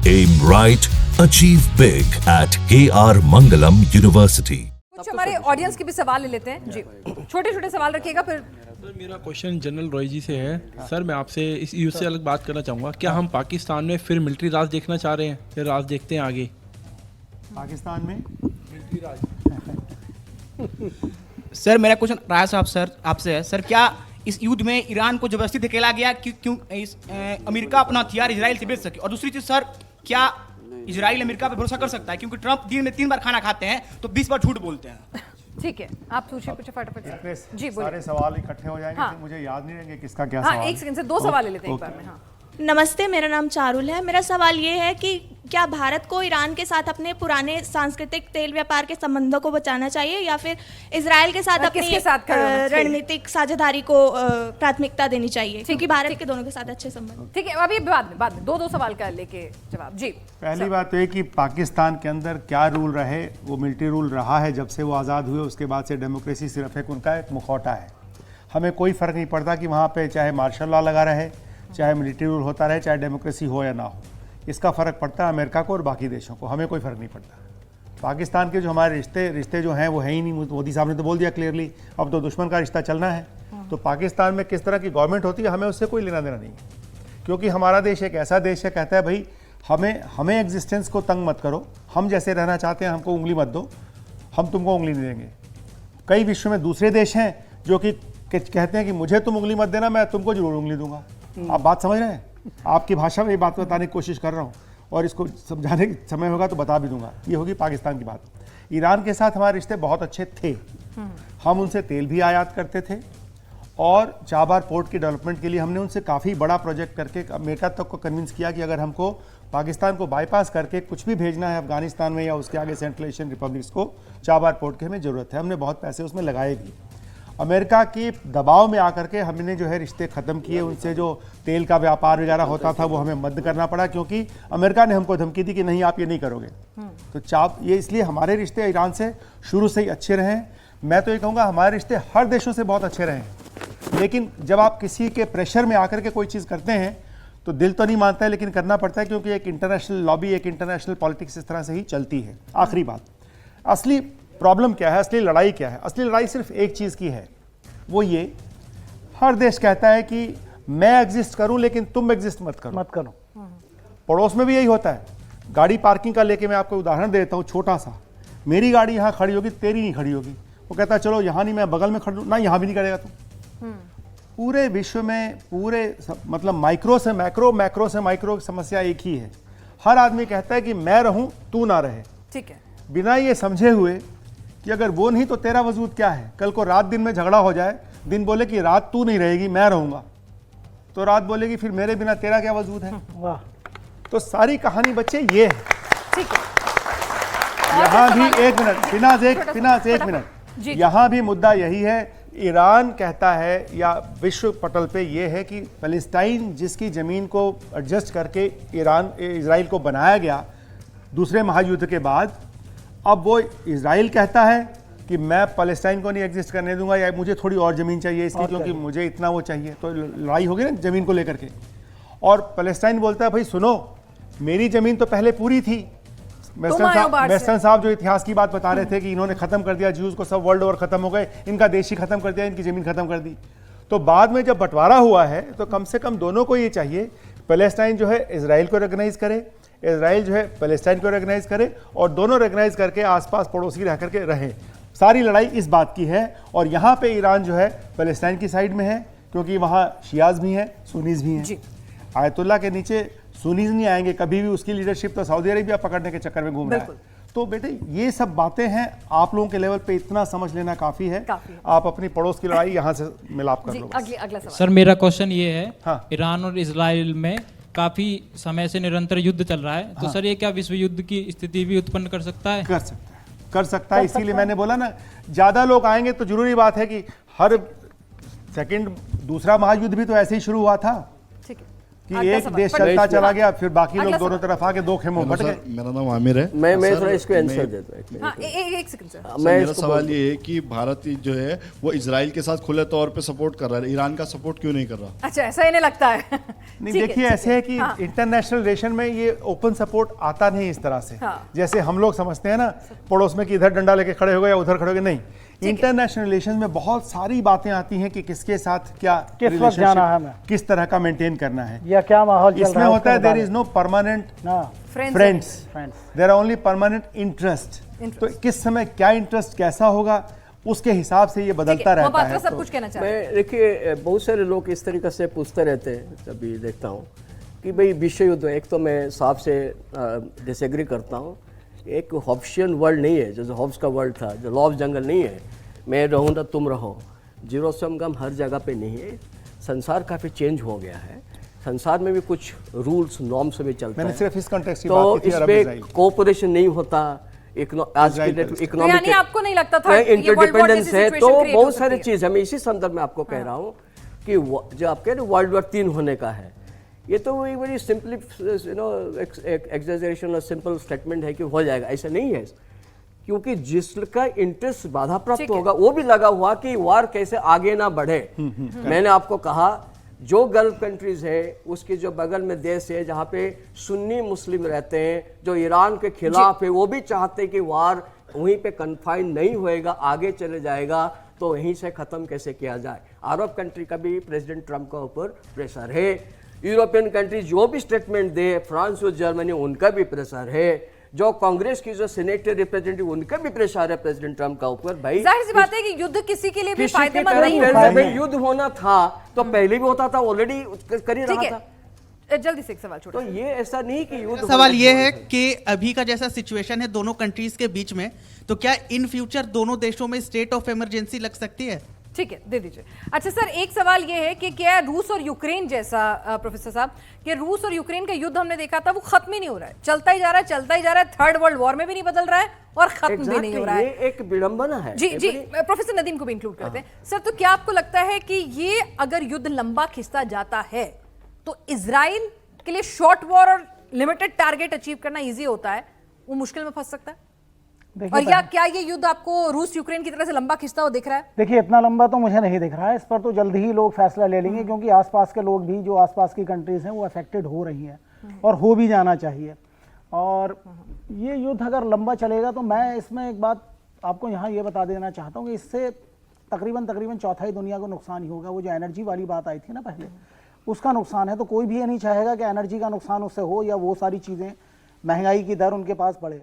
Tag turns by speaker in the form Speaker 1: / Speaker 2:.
Speaker 1: Aim right, achieve big at KR Mangalam University.
Speaker 2: कुछ हमारे audience के भी सवाल ले लेते हैं जी। छोटे छोटे सवाल रखिएगा फिर।
Speaker 3: सर मेरा क्वेश्चन जनरल रॉय जी से है। सर मैं आपसे इस यूज से अलग बात करना चाहूँगा, क्या हम पाकिस्तान में फिर मिलिट्री राज देखना चाह रहे हैं? फिर राज देखते हैं आगे
Speaker 4: पाकिस्तान में
Speaker 3: मिलिट्री राज।
Speaker 5: सर मेरा क्वेश्चन राय साहब सर आपसे है, सर क्या इस युद्ध में ईरान को जबरदस्ती धकेला गया क्यों अमेरिका अपना हथियार इजराइल से बेच सके? और दूसरी चीज सर, क्या इजराइल अमेरिका पे भरोसा कर सकता है? क्योंकि ट्रंप दिन में 3 बार खाना खाते हैं तो 20 बार झूठ बोलते हैं।
Speaker 2: ठीक है, आप पूछिए कुछ फटाफट
Speaker 4: इतने
Speaker 2: जी बोलिए।
Speaker 4: सारे सवाल इकट्ठे हो जाएंगे
Speaker 2: हाँ।
Speaker 4: फिर मुझे याद नहीं रहेंगे किसका क्या
Speaker 2: हाँ
Speaker 4: सवाल।
Speaker 2: एक सेकंड से 2 सवाल ले लेते हैं एक बार में। हाँ
Speaker 6: नमस्ते, मेरा नाम चारुल है। मेरा सवाल ये है कि क्या भारत को ईरान के साथ अपने पुराने सांस्कृतिक तेल व्यापार के संबंधों को बचाना चाहिए या फिर इजराइल के साथ अपनी
Speaker 2: किसके साथ खड़े होना चाहिए?
Speaker 6: रणनीतिक साझेदारी को प्राथमिकता देनी चाहिए? क्योंकि भारत के दोनों के साथ अच्छे संबंध।
Speaker 2: ठीक है, अभी बाद में 2 सवाल का लेके जवाब जी।
Speaker 4: पहली बात तो ये कि पाकिस्तान के अंदर क्या रूल रहे, वो मिलिट्री रूल रहा है जब से वो आज़ाद हुए, उसके बाद से डेमोक्रेसी सिर्फ एक उनका एक मुखौटा है। हमें कोई फ़र्क नहीं पड़ता कि वहाँ पे चाहे मार्शल लॉ लगा रहे, चाहे मिलिट्री रूल होता रहे, चाहे डेमोक्रेसी हो या ना हो। इसका फ़र्क पड़ता है अमेरिका को और बाकी देशों को, हमें कोई फ़र्क नहीं पड़ता। पाकिस्तान के जो हमारे रिश्ते जो हैं वो है ही नहीं। मोदी साहब ने तो बोल दिया क्लियरली, अब तो दुश्मन का रिश्ता चलना है। तो पाकिस्तान में किस तरह की गवर्नमेंट होती है हमें उससे कोई लेना देना नहीं है, क्योंकि हमारा देश एक ऐसा देश है, कहता है भाई हमें एग्जिस्टेंस को तंग मत करो, हम जैसे रहना चाहते हैं हमको उंगली मत दो, हम तुमको उंगली नहीं देंगे। कई विश्व में दूसरे देश हैं जो कि कहते हैं कि मुझे तुम उंगली मत देना, मैं तुमको जरूर उंगली दूंगा। आप बात समझ रहे हैं? आपकी भाषा में ये बात बताने की कोशिश कर रहा हूँ और इसको समझाने का समय होगा तो बता भी दूंगा। ये होगी पाकिस्तान की बात। ईरान के साथ हमारे रिश्ते बहुत अच्छे थे, हम उनसे तेल भी आयात करते थे और चाबार पोर्ट की डेवलपमेंट के लिए हमने उनसे काफ़ी बड़ा प्रोजेक्ट करके अमेरिका तक को कन्विंस किया कि अगर हमको पाकिस्तान को बाईपास करके कुछ भी भेजना है अफगानिस्तान में या उसके आगे सेंट्रल एशियन रिपब्लिक्स को, चाबार पोर्ट की हमें ज़रूरत है। हमने बहुत पैसे उसमें लगाए भी। अमेरिका के दबाव में आकर के हमने जो है रिश्ते ख़त्म किए उनसे। जो तेल का व्यापार वगैरह होता था वो हमें बंद करना पड़ा, क्योंकि अमेरिका ने हमको धमकी दी कि नहीं आप ये नहीं करोगे। तो ये इसलिए हमारे रिश्ते ईरान से शुरू से ही अच्छे रहे। मैं तो ये कहूँगा हमारे रिश्ते हर देशों से बहुत अच्छे रहे, लेकिन जब आप किसी के प्रेशर में आकर के कोई चीज़ करते हैं तो दिल तो नहीं मानता है, लेकिन करना पड़ता है, क्योंकि एक इंटरनेशनल लॉबी, एक इंटरनेशनल पॉलिटिक्स इस तरह से ही चलती है। आखिरी बात, असली प्रॉब्लम क्या है, असली लड़ाई क्या है? असली लड़ाई सिर्फ एक चीज़ की है, वो ये हर देश कहता है कि मैं एग्जिस्ट करूं लेकिन तुम एग्जिस्ट मत करो। पड़ोस में भी यही होता है। गाड़ी पार्किंग का लेके मैं आपको उदाहरण देता हूं छोटा सा। मेरी गाड़ी यहाँ खड़ी होगी, तेरी नहीं खड़ी होगी। वो कहता है चलो यहाँ नहीं, मैं बगल में खड़ा ना, यहाँ भी नहीं करेगा तुम। पूरे विश्व में मतलब माइक्रो से मैक्रो, मैक्रो से माइक्रो समस्या एक ही है। हर आदमी कहता है कि मैं रहूं तू ना रहे।
Speaker 2: ठीक है,
Speaker 4: बिना ये समझे हुए कि अगर वो नहीं तो तेरा वजूद क्या है। कल को रात दिन में झगड़ा हो जाए, दिन बोले कि रात तू नहीं रहेगी मैं रहूंगा, तो रात बोलेगी फिर मेरे बिना तेरा क्या वजूद है। वाह। तो सारी कहानी बच्चे ये है।
Speaker 2: ठीक है,
Speaker 4: यहाँ भी एक मिनट, यहाँ भी मुद्दा यही है। ईरान कहता है या विश्व पटल पे ये है कि पैलेस्टाइन जिसकी ज़मीन को एडजस्ट करके इजराइल को बनाया गया दूसरे महायुद्ध के बाद, अब वो इजराइल कहता है कि मैं पैलेस्टाइन को नहीं एग्जिस्ट करने दूंगा या मुझे थोड़ी और ज़मीन चाहिए इसकी, क्योंकि मुझे इतना वो चाहिए। तो लड़ाई होगी ना ज़मीन को लेकर के। और पैलेस्टाइन बोलता है भाई सुनो, मेरी ज़मीन तो पहले पूरी थी। वेस्टर्न साहब जो इतिहास की बात बता रहे थे कि इन्होंने ख़त्म कर दिया ज्यूज़ को, सब वर्ल्ड ओवर ख़त्म हो गए, इनका देश ही ख़त्म कर दिया, इनकी ज़मीन ख़त्म कर दी। तो बाद में जब बंटवारा हुआ है तो कम से कम दोनों को ये चाहिए, पैलेस्टाइन जो है इजराइल को रिकॉग्नाइज करे, इजराइल जो है पैलेस्टाइन को रिकॉग्नाइज करे, और दोनों रिकॉग्नाइज करके आसपास पड़ोसी रह करके रहे। सारी लड़ाई इस बात की है। और यहाँ पे ईरान जो है पैलेस्टाइन की साइड में है, क्योंकि वहाँ शियाज भी हैं, सुन्नीज भी हैं। आयतुल्ला के नीचे सुन्नीज नहीं आएंगे कभी भी। उसकी लीडरशिप तो सऊदी अरेबिया पकड़ने के चक्कर में घूम रहा है। तो बेटे ये सब बातें हैं, आप लोगों के लेवल पे इतना समझ लेना काफ़ी है। आप अपनी पड़ोस की लड़ाई यहाँ से मिलाप कर लो।
Speaker 2: अगला सवाल
Speaker 7: सर, मेरा क्वेश्चन ये है।
Speaker 4: हाँ।
Speaker 7: ईरान और इजराइल में काफी समय से निरंतर युद्ध चल रहा है, तो सर ये क्या विश्व युद्ध की स्थिति भी उत्पन्न कर सकता है?
Speaker 4: कर सकता है। इसीलिए मैंने बोला ना, ज्यादा लोग आएंगे तो जरूरी बात है कि हर सेकंड दूसरा महायुद्ध भी तो ऐसे ही शुरू हुआ था।
Speaker 2: ठीक है,
Speaker 4: कि
Speaker 2: अगला
Speaker 4: एक
Speaker 2: सवाल।
Speaker 4: देश
Speaker 2: पटेल
Speaker 4: चलता
Speaker 2: जी।
Speaker 4: चला गया, फिर बाकी लोग
Speaker 2: अगला
Speaker 4: दोनों
Speaker 2: सवाल।
Speaker 4: तरफ आके दो खेमों बट गए।
Speaker 8: मेरा नाम आमिर है।
Speaker 9: मैं
Speaker 8: सर,
Speaker 9: थोड़ा इसको आंसर
Speaker 8: मैं-
Speaker 9: देता हूँ एक मिनट।
Speaker 2: हाँ एक सेकंड सर।
Speaker 8: सर,
Speaker 9: मैं
Speaker 8: मेरा
Speaker 9: इसको
Speaker 8: सवाल
Speaker 9: बोलता
Speaker 8: ये है कि भारत जो है वो इजराइल के साथ खुले तौर पे सपोर्ट कर रहा है, ईरान का सपोर्ट क्यों नहीं कर रहा?
Speaker 2: अच्छा ऐसा इन्हें लगता है।
Speaker 4: नहीं
Speaker 2: ठीक है,
Speaker 4: देखिए,
Speaker 2: ठीक
Speaker 4: ऐसे है कि
Speaker 2: हाँ।
Speaker 4: इंटरनेशनल रिलेशन में ये ओपन सपोर्ट आता नहीं इस तरह से।
Speaker 2: हाँ।
Speaker 4: जैसे हम लोग समझते हैं ना पड़ोस में कि इधर डंडा लेके खड़े हो गए या उधर खड़े हो गए, नहीं।
Speaker 2: है।
Speaker 4: इंटरनेशनल रिलेशन में बहुत सारी बातें आती हैं कि किसके साथ क्या
Speaker 10: किस वक्त
Speaker 4: relationship,
Speaker 10: जाना है हमें,
Speaker 4: किस तरह का मेंटेन करना है।
Speaker 10: या क्या माहौल चल
Speaker 4: इसमें
Speaker 10: रहा है
Speaker 4: होता है
Speaker 10: उसके
Speaker 4: देयर
Speaker 10: बारे
Speaker 4: इज नो परमानेंट
Speaker 10: ना
Speaker 4: friends,
Speaker 10: friends.
Speaker 4: There are only permanent interest. तो किस समय क्या इंटरेस्ट कैसा होगा उसके हिसाब से ये बदलता रहता
Speaker 2: मोहब्बत
Speaker 4: है।
Speaker 2: सब
Speaker 4: तो
Speaker 2: कुछ कहना चाह रहे हैं।
Speaker 9: मैं देखिए बहुत सारे लोग इस तरीके से पूछते रहते हैं, कभी देखता हूँ कि भाई विश्व युद्ध, एक तो मैं साफ से डिसएग्री करता हूँ। एक हॉब्सियन वर्ल्ड नहीं है, जैसे हॉब्स का वर्ल्ड था, जो लॉ ऑफ जंगल नहीं है, मैं रहूँ ना तुम रहो, जीरो सम गम हर जगह पे नहीं है। संसार काफ़ी चेंज हो गया है, संसार में भी कुछ रूल्स नॉर्म्स भी चलता
Speaker 4: मैंने
Speaker 9: है,
Speaker 4: सिर्फ इस कॉन्टेक्स्ट की
Speaker 9: तो
Speaker 4: बात की थी, अरब
Speaker 9: इसमें
Speaker 4: इजराइल।
Speaker 9: कोऑपरेशन नहीं होता। आज
Speaker 4: इजराइल
Speaker 9: की
Speaker 4: पैलेस्टाइन।
Speaker 2: तो यानी आपको नहीं लगता था कि ये वर्ल्ड वॉर
Speaker 9: इंटरडिपेंडेंस
Speaker 2: जैसी
Speaker 9: है,
Speaker 2: situation
Speaker 9: तो
Speaker 2: create हो
Speaker 9: बहुत सारी
Speaker 2: सकती है।
Speaker 9: चीज हमें इसी संदर्भ में आपको कह रहा हूँ कि जो आप कह रहे वर्ल्ड वॉर 3 होने का है, ये तो वही बड़ी सिंपली एग्जैजरेशन और सिंपल स्टेटमेंट है कि हो जाएगा, ऐसा नहीं है। क्योंकि जिसका इंटरेस्ट बाधा प्राप्त
Speaker 2: ठीक है।
Speaker 9: होगा वो भी लगा हुआ कि वार कैसे आगे ना बढ़े। मैंने आपको कहा जो गल्फ कंट्रीज है उसके जो बगल में देश है जहाँ पे सुन्नी मुस्लिम रहते हैं, जो ईरान के खिलाफ है, वो भी चाहते हैं कि वार वहीं पे कन्फाइन नहीं होएगा, आगे चले जाएगा, तो वहीं से खत्म कैसे किया जाए। अरब कंट्री का भी प्रेसिडेंट ट्रम्प का ऊपर प्रेशर है, यूरोपियन कंट्री जो भी स्टेटमेंट दे, फ्रांस और जर्मनी, उनका भी प्रेशर है, जो कांग्रेस की जो सीनेटर रिप्रेजेंटेटिव, उनका भी प्रेशर है प्रेसिडेंट ट्रम्प का ऊपर। भाई
Speaker 2: जाहिर सी बात है कि युद्ध किसी के लिए भी
Speaker 9: किसी की
Speaker 2: फायदेमंद
Speaker 9: तरफ
Speaker 2: नहीं
Speaker 9: पहले
Speaker 2: होता
Speaker 9: भाई युद्ध होना था तो पहले भी होता था, ऑलरेडी कर ही
Speaker 2: ठीक
Speaker 9: रहा था।
Speaker 2: है। जल्दी से एक सवाल छोटा
Speaker 9: तो ये ऐसा नहीं कि युद्ध
Speaker 5: सवाल
Speaker 9: होना
Speaker 5: ये
Speaker 9: था।
Speaker 5: है कि अभी का जैसा सिचुएशन है दोनों कंट्रीज के बीच में, तो क्या इन फ्यूचर दोनों देशों में स्टेट ऑफ इमरजेंसी लग सकती है?
Speaker 2: ठीक है, दे दीजिए। अच्छा सर, एक सवाल ये है कि क्या रूस और यूक्रेन जैसा प्रोफेसर साहब, कि रूस और यूक्रेन का युद्ध हमने देखा था वो खत्म ही नहीं हो रहा है, चलता ही जा रहा है, चलता ही जा रहा है, थर्ड वर्ल्ड वॉर में भी नहीं बदल रहा है और खत्म भी नहीं हो रहा है।
Speaker 9: ये एक विडंबना है।
Speaker 2: जी जी, प्रोफेसर नदीम को भी इंक्लूड करते हैं। सर, तो क्या आपको लगता है कि ये अगर युद्ध लंबा खिंचता जाता है तो इजराइल के लिए शॉर्ट वॉर और लिमिटेड टारगेट अचीव करना इजी होता है, वो मुश्किल में फंस सकता है? और या क्या ये युद्ध आपको रूस यूक्रेन की तरह से लंबा खिंचता हुआ दिख रहा है?
Speaker 10: देखिए इतना लंबा तो मुझे नहीं दिख रहा है, इस पर तो जल्द ही लोग फैसला ले लेंगे, क्योंकि आसपास के लोग भी, जो आसपास की कंट्रीज हैं वो अफेक्टेड हो रही हैं और हो भी जाना चाहिए। और ये युद्ध अगर लंबा चलेगा तो मैं इसमें एक बात आपको यहाँ ये बता देना चाहता हूँ कि इससे तकरीबन चौथाई दुनिया को नुकसान ही होगा। वो जो एनर्जी वाली बात आई थी ना पहले, उसका नुकसान है, तो कोई भी ये नहीं चाहेगा कि एनर्जी का नुकसान उससे हो या वो सारी चीज़ें, महंगाई की दर उनके पास बढ़े।